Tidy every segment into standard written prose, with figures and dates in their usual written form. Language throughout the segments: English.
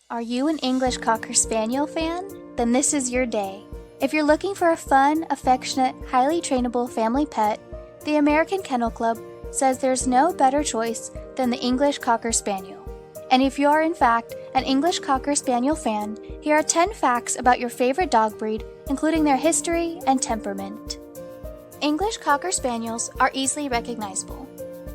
Are you an English Cocker Spaniel fan? Then this is your day. If you're looking for a fun, affectionate, highly trainable family pet, the American Kennel Club says there's no better choice than the English Cocker Spaniel. And if you are in fact an English Cocker Spaniel fan, here are 10 facts about your favorite dog breed, including their history and temperament. English Cocker Spaniels are easily recognizable.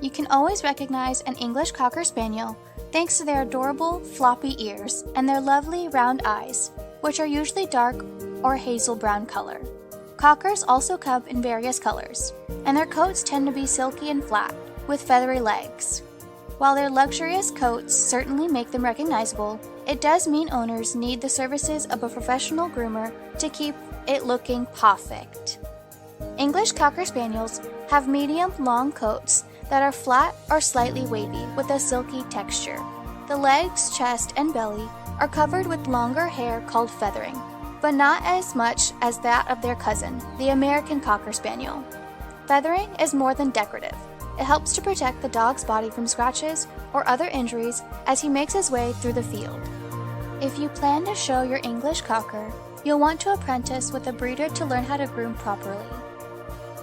You can always recognize an English Cocker Spaniel thanks to their adorable, floppy ears and their lovely round eyes, which are usually dark or hazel brown color. Cockers also come in various colors, and their coats tend to be silky and flat, with feathery legs. While their luxurious coats certainly make them recognizable, it does mean owners need the services of a professional groomer to keep it looking perfect. English Cocker Spaniels have medium long coats that are flat or slightly wavy with a silky texture. The legs, chest, and belly are covered with longer hair called feathering, but not as much as that of their cousin, the American Cocker Spaniel. Feathering is more than decorative. It helps to protect the dog's body from scratches or other injuries as he makes his way through the field. If you plan to show your English Cocker, you'll want to apprentice with a breeder to learn how to groom properly.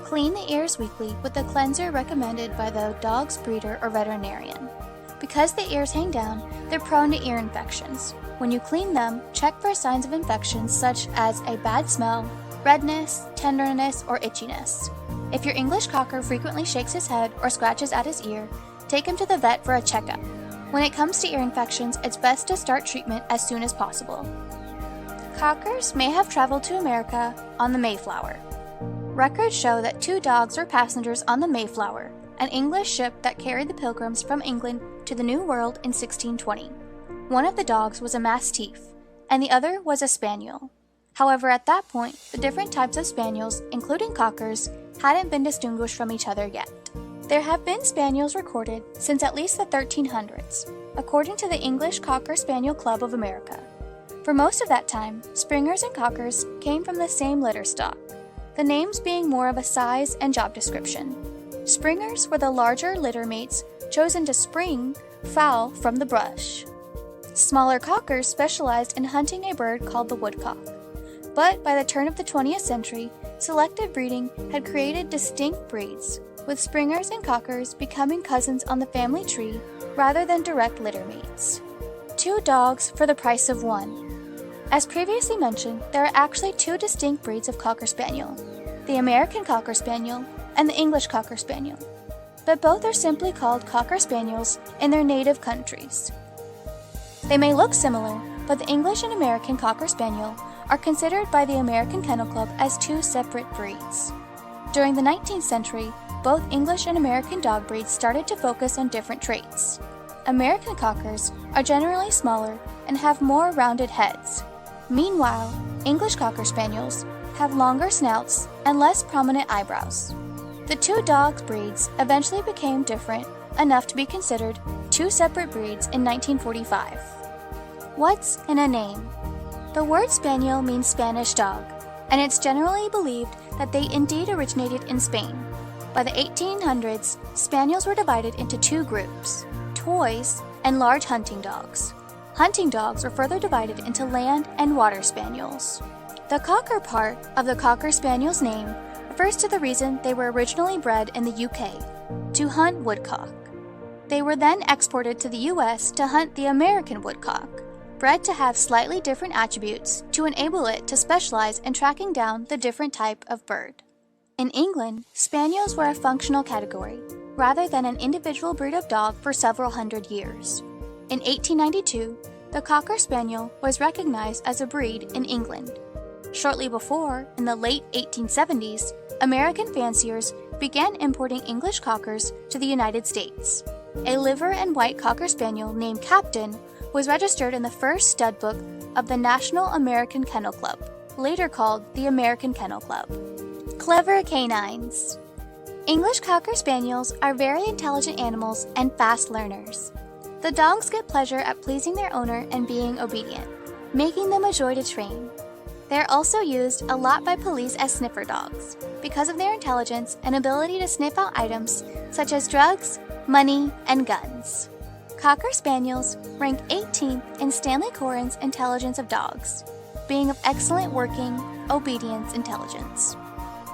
Clean the ears weekly with a cleanser recommended by the dog's breeder or veterinarian. Because the ears hang down, they're prone to ear infections. When you clean them, check for signs of infections such as a bad smell, redness, tenderness, or itchiness. If your English Cocker frequently shakes his head or scratches at his ear, take him to the vet for a checkup. When it comes to ear infections, it's best to start treatment as soon as possible. Cockers may have traveled to America on the Mayflower. Records show that 2 dogs were passengers on the Mayflower, an English ship that carried the Pilgrims from England to the New World in 1620. One of the dogs was a Mastiff, and the other was a Spaniel. However, at that point, the different types of Spaniels, including Cockers, hadn't been distinguished from each other yet. There have been Spaniels recorded since at least the 1300s, according to the English Cocker Spaniel Club of America. For most of that time, Springers and Cockers came from the same litter stock, the names being more of a size and job description. Springers were the larger litter mates chosen to spring fowl from the brush. Smaller Cockers specialized in hunting a bird called the woodcock. But by the turn of the 20th century, selective breeding had created distinct breeds, with Springers and Cockers becoming cousins on the family tree rather than direct litter mates. 2 dogs for the price of 1. As previously mentioned, there are actually 2 distinct breeds of Cocker Spaniel, the American Cocker Spaniel and the English Cocker Spaniel, but both are simply called Cocker Spaniels in their native countries. They may look similar, but the English and American Cocker Spaniel are considered by the American Kennel Club as 2 separate breeds. During the 19th century, both English and American dog breeds started to focus on different traits. American Cockers are generally smaller and have more rounded heads. Meanwhile, English Cocker Spaniels have longer snouts and less prominent eyebrows. The 2 dog breeds eventually became different enough to be considered 2 separate breeds in 1945. What's in a name? The word Spaniel means Spanish dog, and it's generally believed that they indeed originated in Spain. By the 1800s, Spaniels were divided into 2 groups, toys and large hunting dogs. Hunting dogs were further divided into land and water spaniels. The Cocker part of the Cocker Spaniel's name refers to the reason they were originally bred in the UK, to hunt woodcock. They were then exported to the US to hunt the American woodcock, bred to have slightly different attributes to enable it to specialize in tracking down the different type of bird. In England, Spaniels were a functional category, rather than an individual breed of dog for several hundred years. In 1892, the Cocker Spaniel was recognized as a breed in England. Shortly before, in the late 1870s, American fanciers began importing English Cockers to the United States. A liver and white Cocker Spaniel named Captain was registered in the first stud book of the National American Kennel Club, later called the American Kennel Club. Clever canines. English Cocker Spaniels are very intelligent animals and fast learners. The dogs get pleasure at pleasing their owner and being obedient, making them a joy to train. They're also used a lot by police as sniffer dogs because of their intelligence and ability to sniff out items such as drugs, money, and guns. Cocker Spaniels rank 18th in Stanley Coren's Intelligence of Dogs, being of excellent working, obedience intelligence.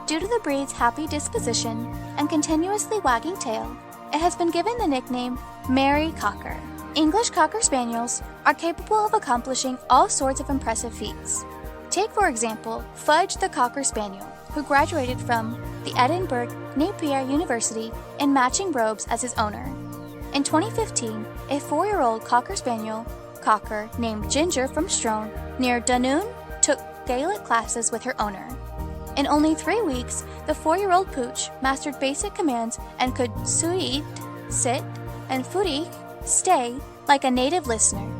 Due to the breed's happy disposition and continuously wagging tail, it has been given the nickname Merry Cocker. English Cocker Spaniels are capable of accomplishing all sorts of impressive feats. Take, for example, Fudge the Cocker Spaniel, who graduated from the Edinburgh Napier University in matching robes as his owner. In 2015, a 4-year-old Cocker Spaniel, Cocker, named Ginger from Strone, near Dunoon, took Gaelic classes with her owner. In only 3 weeks, the 4-year-old pooch mastered basic commands and could suit, sit, and furik, stay, like a native listener.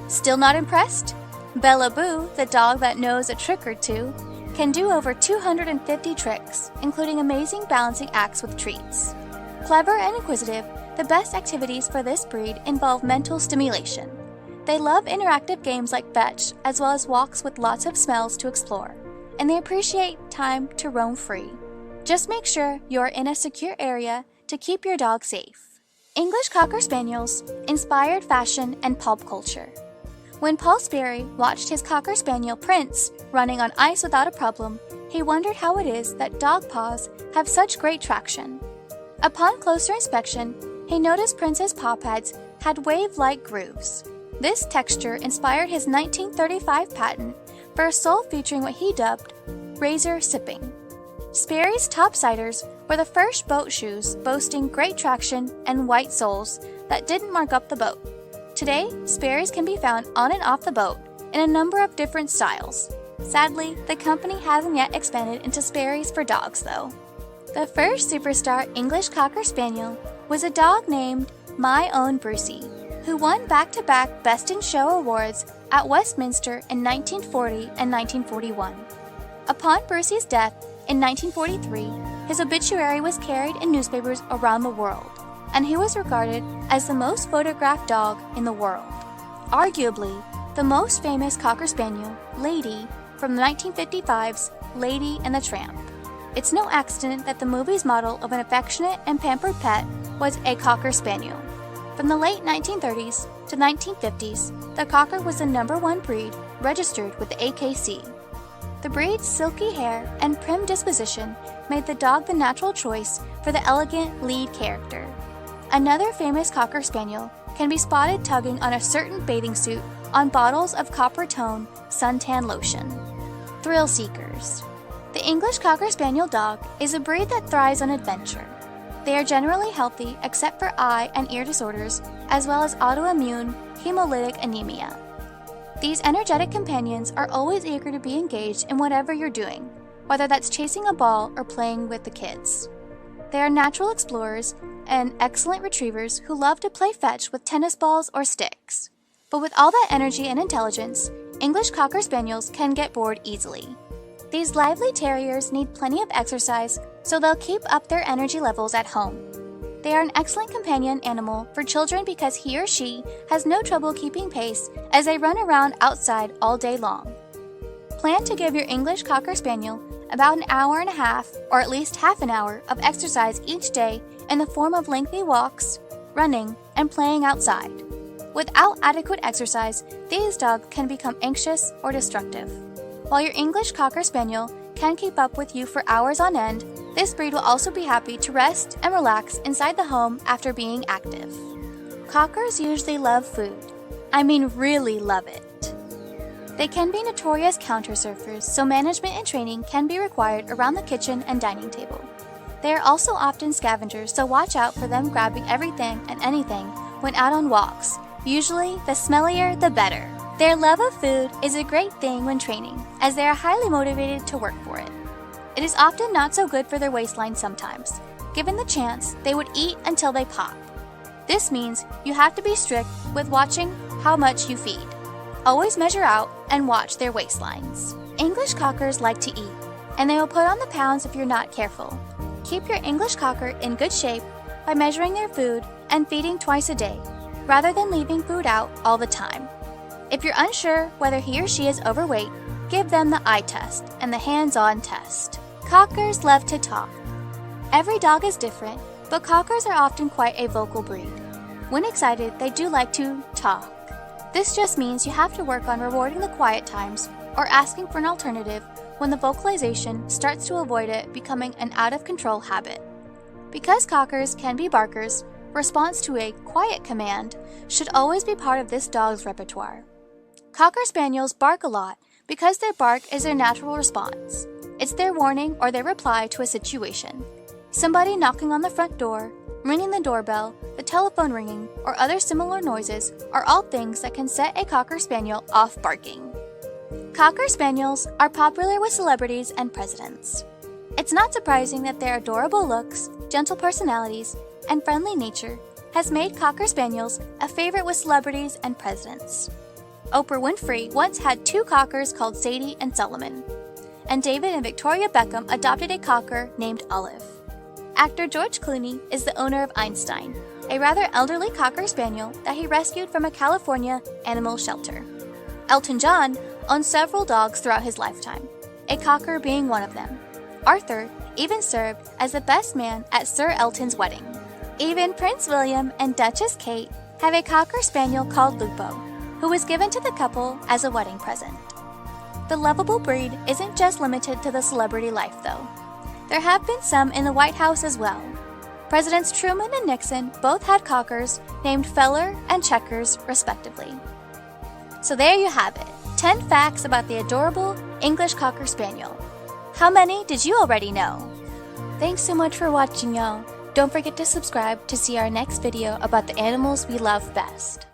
Still not impressed? Bella Boo, the dog that knows a trick or two, can do over 250 tricks, including amazing balancing acts with treats. Clever and inquisitive, the best activities for this breed involve mental stimulation. They love interactive games like fetch, as well as walks with lots of smells to explore, and they appreciate time to roam free. Just make sure you're in a secure area to keep your dog safe. English Cocker Spaniels inspired fashion and pulp culture. When Paul Sperry watched his Cocker Spaniel Prince running on ice without a problem, he wondered how it is that dog paws have such great traction. Upon closer inspection, he noticed Prince's paw pads had wave-like grooves. This texture inspired his 1935 patent for a sole featuring what he dubbed razor sipping. Sperry's topsiders were the first boat shoes boasting great traction and white soles that didn't mark up the boat. Today, Sperry's can be found on and off the boat in a number of different styles. Sadly, the company hasn't yet expanded into Sperry's for dogs, though. The first superstar English Cocker Spaniel was a dog named My Own Brucey, who won back-to-back Best in Show awards at Westminster in 1940 and 1941. Upon Brucey's death in 1943, his obituary was carried in newspapers around the world, and he was regarded as the most photographed dog in the world. Arguably, the most famous Cocker Spaniel, Lady, from the 1955's Lady and the Tramp. It's no accident that the movie's model of an affectionate and pampered pet was a Cocker Spaniel. From the late 1930s to 1950s, the Cocker was the #1 breed registered with the AKC. The breed's silky hair and prim disposition made the dog the natural choice for the elegant lead character. Another famous Cocker Spaniel can be spotted tugging on a certain bathing suit on bottles of copper-tone suntan lotion. Thrill seekers. The English Cocker Spaniel dog is a breed that thrives on adventure. They are generally healthy except for eye and ear disorders, as well as autoimmune hemolytic anemia. These energetic companions are always eager to be engaged in whatever you're doing, whether that's chasing a ball or playing with the kids. They are natural explorers and excellent retrievers who love to play fetch with tennis balls or sticks. But with all that energy and intelligence, English Cocker Spaniels can get bored easily. These lively terriers need plenty of exercise, so they'll keep up their energy levels at home. They are an excellent companion animal for children because he or she has no trouble keeping pace as they run around outside all day long. Plan to give your English Cocker Spaniel about an hour and a half, or at least half an hour, of exercise each day in the form of lengthy walks, running, and playing outside. Without adequate exercise, these dogs can become anxious or destructive. While your English Cocker Spaniel can keep up with you for hours on end, this breed will also be happy to rest and relax inside the home after being active. Cockers usually love food. I mean really love it. They can be notorious counter surfers, so management and training can be required around the kitchen and dining table. They are also often scavengers, so watch out for them grabbing everything and anything when out on walks. Usually, the smellier, the better. Their love of food is a great thing when training, as they are highly motivated to work for it. It is often not so good for their waistline sometimes. Given the chance, they would eat until they pop. This means you have to be strict with watching how much you feed. Always measure out and watch their waistlines. English Cockers like to eat, and they will put on the pounds if you're not careful. Keep your English Cocker in good shape by measuring their food and feeding twice a day, rather than leaving food out all the time. If you're unsure whether he or she is overweight, give them the eye test and the hands-on test. Cockers love to talk. Every dog is different, but Cockers are often quite a vocal breed. When excited, they do like to talk. This just means you have to work on rewarding the quiet times or asking for an alternative when the vocalization starts to avoid it becoming an out-of-control habit. Because cockers can be barkers, response to a quiet command should always be part of this dog's repertoire. Cocker Spaniels bark a lot because their bark is their natural response. It's their warning or their reply to a situation. Somebody knocking on the front door, ringing the doorbell, the telephone ringing, or other similar noises are all things that can set a Cocker Spaniel off barking. Cocker Spaniels are popular with celebrities and presidents. It's not surprising that their adorable looks, gentle personalities, and friendly nature has made Cocker Spaniels a favorite with celebrities and presidents. Oprah Winfrey once had 2 cockers called Sadie and Solomon, and David and Victoria Beckham adopted a cocker named Olive. Actor George Clooney is the owner of Einstein, a rather elderly Cocker Spaniel that he rescued from a California animal shelter. Elton John owns several dogs throughout his lifetime, a cocker being one of them. Arthur even served as the best man at Sir Elton's wedding. Even Prince William and Duchess Kate have a Cocker Spaniel called Lupo, who was given to the couple as a wedding present. The lovable breed isn't just limited to the celebrity life, though. There have been some in the White House as well. Presidents Truman and Nixon both had cockers named Feller and Checkers, respectively. So there you have it, 10 facts about the adorable English Cocker Spaniel. How many did you already know? Thanks so much for watching, y'all. Don't forget to subscribe to see our next video about the animals we love best.